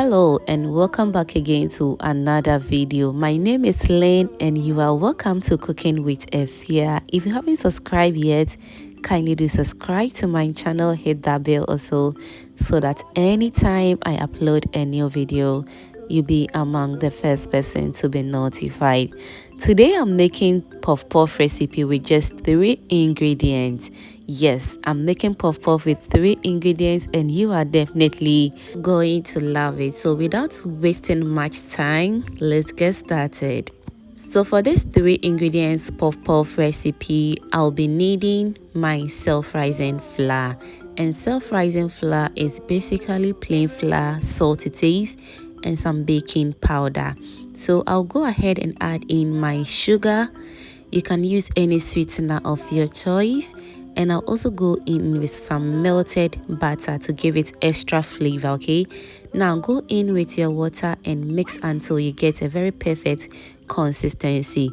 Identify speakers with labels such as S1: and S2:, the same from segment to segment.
S1: Hello and welcome back again to another video. My name is Lynn and you are welcome to Cooking with Efia. If you haven't subscribed yet, kindly do subscribe to my channel, hit that bell also so that anytime I upload a new video, you'll be among the first person to be notified. Today I'm making puff puff recipe with just 3 ingredients. Yes, I'm making puff puff with 3 ingredients and you are definitely going to love it. So without wasting much time, let's get started. So for this 3 ingredients puff puff recipe, I'll be needing my self-rising flour. And self-rising flour is basically plain flour, salt to taste, and some baking powder. So I'll go ahead and add in my sugar. You can use any sweetener of your choice, and I'll also go in with some melted butter to give it extra flavor. Okay, now go in with your water and mix until you get a very perfect consistency.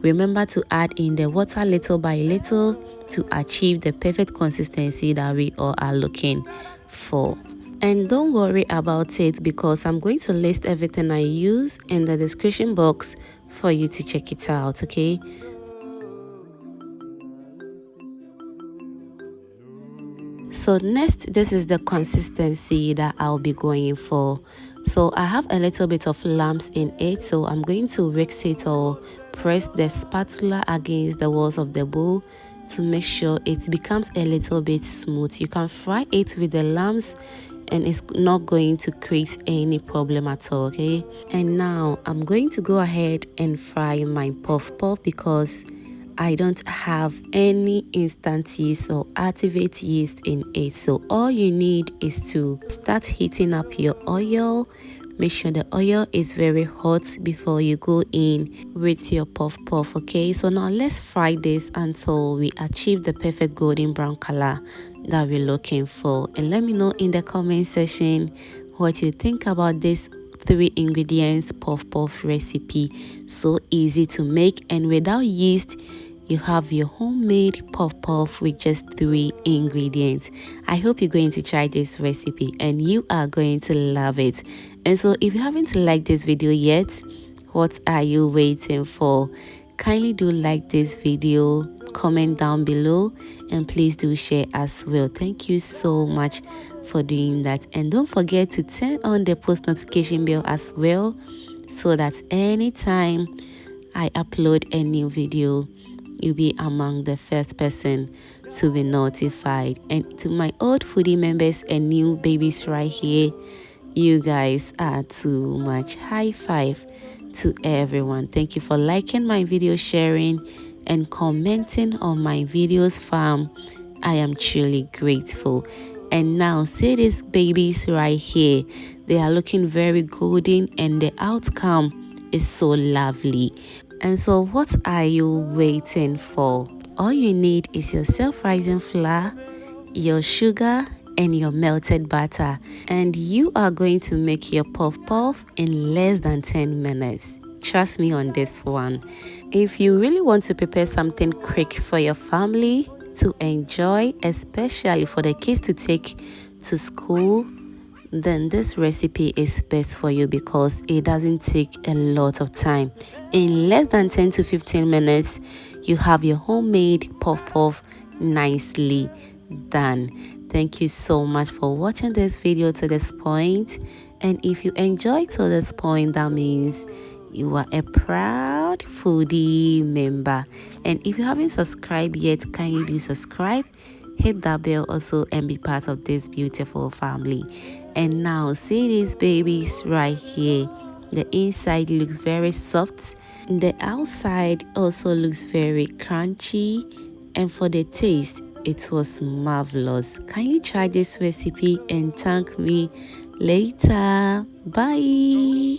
S1: Remember to add in the water little by little to achieve the perfect consistency that we all are looking for. And don't worry about it because I'm going to list everything I use in the description box for you to check it out. Okay, so next, this is the consistency that I'll be going for. So I have a little bit of lumps in it, so I'm going to whisk it or press the spatula against the walls of the bowl to make sure it becomes a little bit smooth. You can fry it with the lumps and it's not going to create any problem at all. Okay, and now I'm going to go ahead and fry my puff puff because I don't have any instant yeast or activate yeast in it. So all you need is to start heating up your oil. Make sure the oil is very hot before you go in with your puff puff. Okay, so now let's fry this until we achieve the perfect golden brown color that we're looking for. And let me know in the comment section what you think about this 3 ingredients puff puff recipe. So easy to make, and without yeast you have your homemade puff puff with just 3 ingredients. I hope you're going to try this recipe and you are going to love it. And so if you haven't liked this video yet, what are you waiting for? Kindly do like this video, comment down below, and please do share as well. Thank you so much for doing that, and don't forget to turn on the post notification bell as well so that anytime I upload a new video, you'll be among the first person to be notified. And to my old foodie members and new babies right here, you guys are too much. High five to everyone. Thank you for liking my video, sharing and commenting on my videos, fam. I am truly grateful. And now see these babies right here, they are looking very golden and the outcome is so lovely. And so what are you waiting for? All you need is your self-rising flour, your sugar and your melted butter, and you are going to make your puff puff in less than 10 minutes. Trust me on this one. If you really want to prepare something quick for your family to enjoy, especially for the kids to take to school, then this recipe is best for you because it doesn't take a lot of time. In less than 10 to 15 minutes, you have your homemade puff puff nicely done. Thank you so much for watching this video to this point. And if you enjoyed to this point, that means you are a proud foodie member. And if you haven't subscribed yet, kindly do subscribe, hit that bell also, and be part of this beautiful family. And now see these babies right here. The inside looks very soft, the outside also looks very crunchy, and for the taste it was marvelous. Kindly try this recipe and thank me later. Bye.